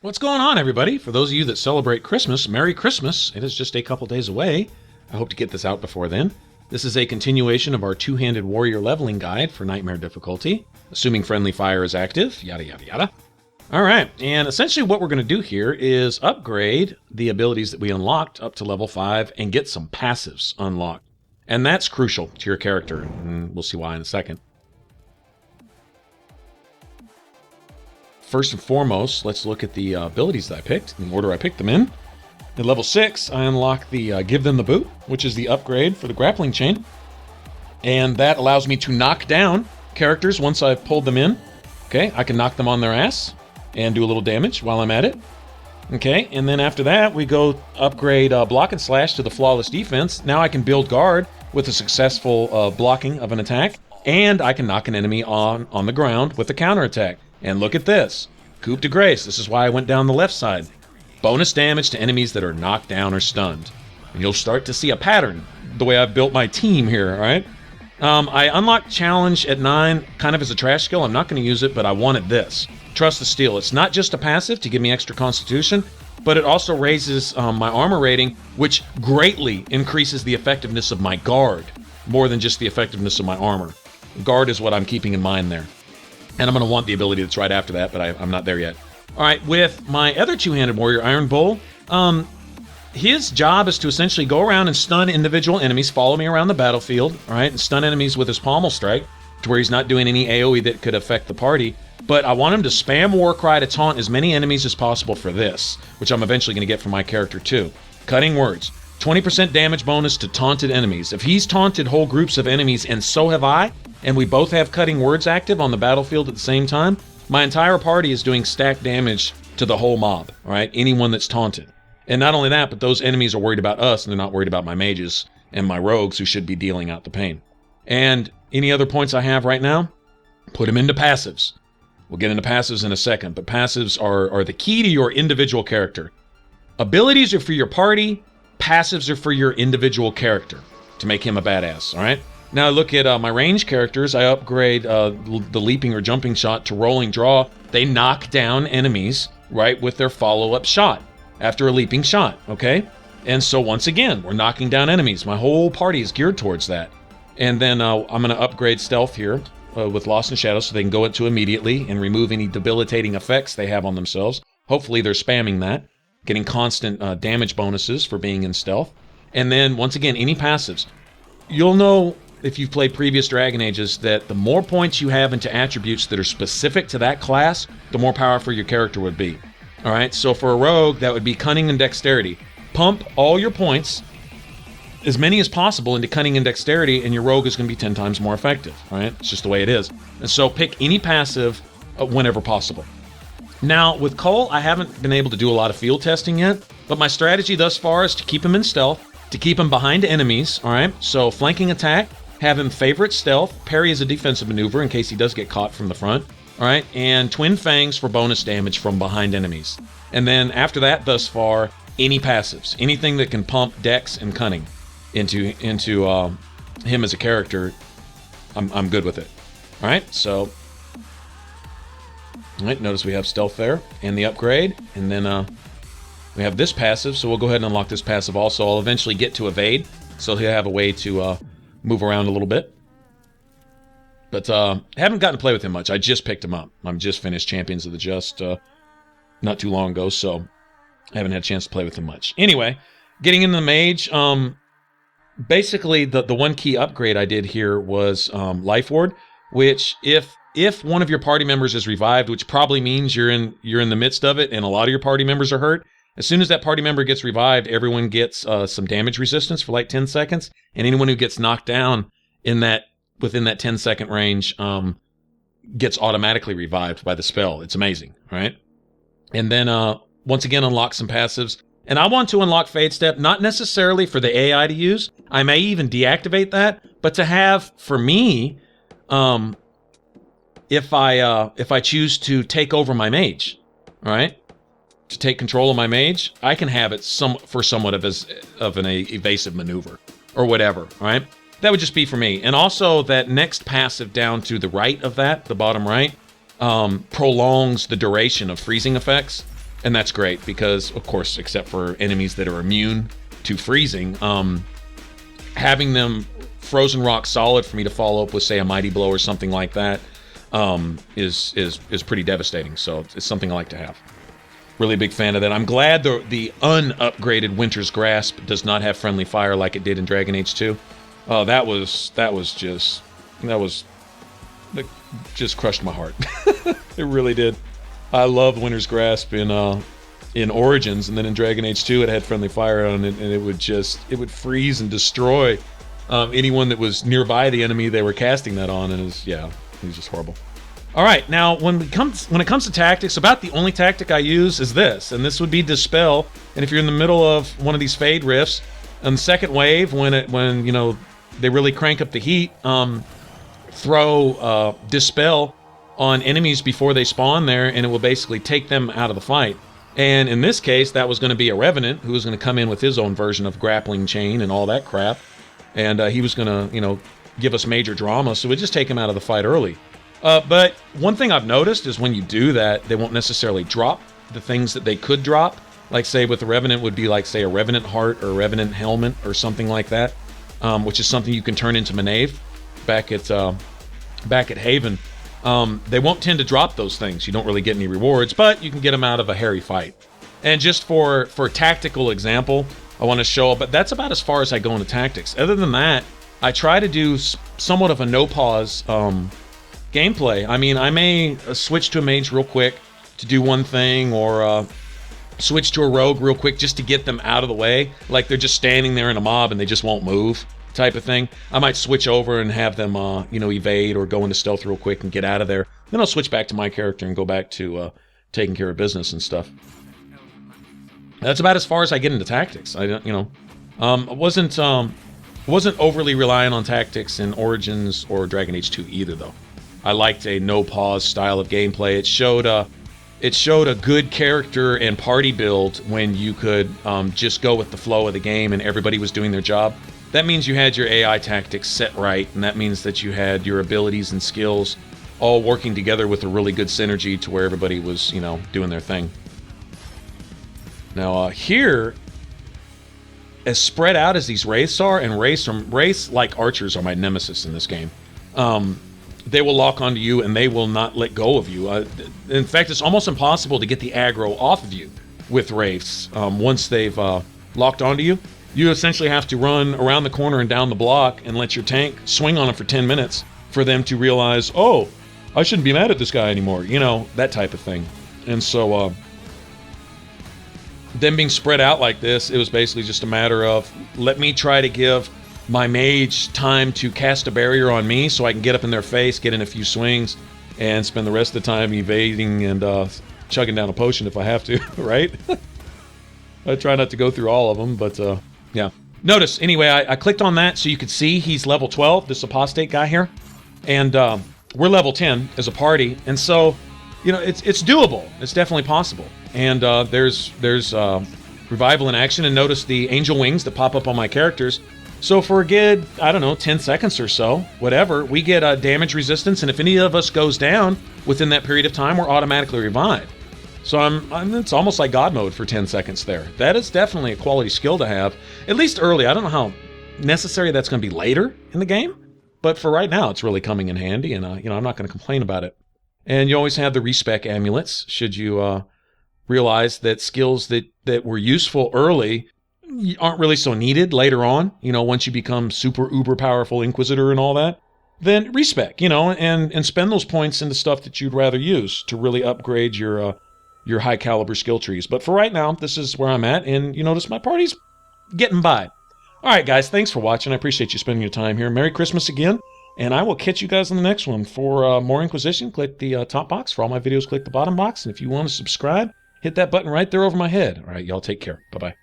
What's going on, everybody? For those of you that celebrate Christmas, Merry Christmas. It is just a couple days away. I hope to get this out before then. This is a continuation of our two-handed warrior leveling guide for nightmare difficulty, assuming friendly fire is active, yada yada yada. All right, and essentially what we're going to do here is upgrade the abilities that we unlocked up to level 5 and get some passives unlocked. And that's crucial to your character, and we'll see why in a second. First and foremost, let's look at the abilities that I picked, in the order I picked them in. At level 6, I unlock the Give Them the Boot, which is the upgrade for the grappling chain. And that allows me to knock down characters once I've pulled them in. Okay, I can knock them on their ass and do a little damage while I'm at it. Okay, and then after that, we go upgrade Block and Slash to the Flawless Defense. Now I can build guard with a successful blocking of an attack, and I can knock an enemy on the ground with a counterattack. And look at this. Coup de grace. This is why I went down the left side. Bonus damage to enemies that are knocked down or stunned. And you'll start to see a pattern the way I've built my team here, all right? I unlocked Challenge at 9 kind of as a trash skill. I'm not going to use it, but I wanted this. Trust the Steel. It's not just a passive to give me extra constitution, but it also raises my armor rating, which greatly increases the effectiveness of my guard, more than just the effectiveness of my armor. Guard is what I'm keeping in mind there. And I'm going to want the ability that's right after that, but I'm not there yet. All right, with my other two-handed warrior, Iron Bull, his job is to essentially go around and stun individual enemies, follow me around the battlefield, all right, and stun enemies with his pommel strike to where he's not doing any AoE that could affect the party. But I want him to spam Warcry to taunt as many enemies as possible for this, which I'm eventually going to get from my character too. Cutting Words. 20% damage bonus to taunted enemies. If he's taunted whole groups of enemies, and so have I, and we both have Cutting Words active on the battlefield at the same time, my entire party is doing stacked damage to the whole mob, all right? Anyone that's taunted. And not only that, but those enemies are worried about us, and they're not worried about my mages and my rogues who should be dealing out the pain. And any other points I have right now? Put them into passives. We'll get into passives in a second, but passives are the key to your individual character. Abilities are for your party, passives are for your individual character to make him a badass, all right? Now I look at my range characters. I upgrade the leaping or jumping shot to rolling draw. They knock down enemies, right, with their follow-up shot after a leaping shot, okay? And so once again, we're knocking down enemies. My whole party is geared towards that. And then I'm going to upgrade stealth here with Lost in Shadow so they can go into immediately and remove any debilitating effects they have on themselves. Hopefully they're spamming that, getting constant damage bonuses for being in stealth. And then, once again, any passives. You'll know, if you've played previous Dragon Ages, that the more points you have into attributes that are specific to that class, the more powerful your character would be. All right, so for a rogue, that would be Cunning and Dexterity. Pump all your points, as many as possible, into Cunning and Dexterity, and your rogue is going to be 10 times more effective. All right, it's just the way it is. And so pick any passive whenever possible. Now, with Cole, I haven't been able to do a lot of field testing yet, but my strategy thus far is to keep him in stealth, to keep him behind enemies, all right? So flanking attack, have him favorite stealth, parry is a defensive maneuver in case he does get caught from the front, all right? And Twin Fangs for bonus damage from behind enemies. And then after that, thus far, any passives, anything that can pump Dex and Cunning into him as a character, I'm good with it. All right, so, all right, notice we have stealth there and the upgrade, and then we have this passive, so we'll go ahead and unlock this passive also. I'll eventually get to evade, so he'll have a way to move around a little bit. But I haven't gotten to play with him much. I just picked him up. I've just finished Champions of the Just not too long ago, so I haven't had a chance to play with him much. Anyway, getting into the Mage, basically the one key upgrade I did here was Life Ward, which if one of your party members is revived, which probably means you're in the midst of it and a lot of your party members are hurt, as soon as that party member gets revived, everyone gets some damage resistance for like 10 seconds, and anyone who gets knocked down within that 10-second range gets automatically revived by the spell. It's amazing, right? And then once again, unlock some passives. And I want to unlock Fade Step, not necessarily for the AI to use. I may even deactivate that, but to have, for me, if I choose to take over my mage, all right? To take control of my mage, I can have it for somewhat of an evasive maneuver or whatever, all right? That would just be for me. And also that next passive down to the right of that, the bottom right, prolongs the duration of freezing effects. And that's great because, of course, except for enemies that are immune to freezing, having them frozen rock solid for me to follow up with, say, a mighty blow or something like that, is pretty devastating. So it's something I like to have. Really big fan of that. I'm glad the unupgraded Winter's Grasp does not have friendly fire like it did in Dragon Age 2. That just crushed my heart. It really did. I loved Winter's Grasp in Origins, and then in Dragon Age 2 it had friendly fire on it, and it would freeze and destroy anyone that was nearby the enemy they were casting that on, and it was just horrible. All right, now when it comes to tactics, about the only tactic I use is this, and this would be Dispel. And if you're in the middle of one of these Fade rifts, on the second wave, when you know they really crank up the heat, throw Dispel on enemies before they spawn there, and it will basically take them out of the fight. And in this case, that was going to be a Revenant who was going to come in with his own version of grappling chain and all that crap, and he was going to give us major drama, so we'd just take him out of the fight early. But one thing I've noticed is when you do that, they won't necessarily drop the things that they could drop. Like, say, with the Revenant would be like, say, a Revenant Heart or a Revenant Helmet or something like that, which is something you can turn into Manave back at Haven. They won't tend to drop those things. You don't really get any rewards, but you can get them out of a hairy fight. And just for tactical example, I want to show, but that's about as far as I go into tactics. Other than that, I try to do somewhat of a no-pause gameplay. I mean, I may switch to a mage real quick to do one thing, or switch to a rogue real quick just to get them out of the way. Like they're just standing there in a mob and they just won't move, type of thing. I might switch over and have them, evade or go into stealth real quick and get out of there. Then I'll switch back to my character and go back to taking care of business and stuff. That's about as far as I get into tactics. I wasn't overly reliant on tactics in Origins or Dragon Age 2 either, though. I liked a no-pause style of gameplay. It showed a good character and party build when you could just go with the flow of the game and everybody was doing their job. That means you had your AI tactics set right, and that means that you had your abilities and skills all working together with a really good synergy to where everybody was, doing their thing. Now, here, as spread out as these wraiths are, and wraiths like archers are my nemesis in this game. They will lock onto you and they will not let go of you. In fact, it's almost impossible to get the aggro off of you with wraiths. Once they've locked onto you, you essentially have to run around the corner and down the block and let your tank swing on them for 10 minutes for them to realize, oh, I shouldn't be mad at this guy anymore. That type of thing. And so, them being spread out like this, it was basically just a matter of, let me try to give my mage time to cast a barrier on me so I can get up in their face, get in a few swings, and spend the rest of the time evading and chugging down a potion if I have to, right? I try not to go through all of them, but yeah. Notice, anyway, I clicked on that so you could see he's level 12, this apostate guy here, and we're level 10 as a party, and so, it's doable. It's definitely possible. And there's revival in action, and notice the angel wings that pop up on my characters. So for a good, 10 seconds or so, whatever, we get damage resistance, and if any of us goes down within that period of time, we're automatically revived. So it's almost like God mode for 10 seconds there. That is definitely a quality skill to have, at least early. I don't know how necessary that's going to be later in the game, but for right now, it's really coming in handy, and I'm not going to complain about it. And you always have the respec amulets, should you realize that skills that were useful early aren't really so needed later on, once you become super uber powerful Inquisitor and all that, then respec, and spend those points into stuff that you'd rather use to really upgrade your high caliber skill trees. But for right now, this is where I'm at, and you notice my party's getting by. All right, guys, thanks for watching. I appreciate you spending your time here. Merry Christmas again, and I will catch you guys in the next one. For more Inquisition, click the top box. For all my videos, click the bottom box, and if you want to subscribe, hit that button right there over my head. All right, y'all take care. Bye-bye.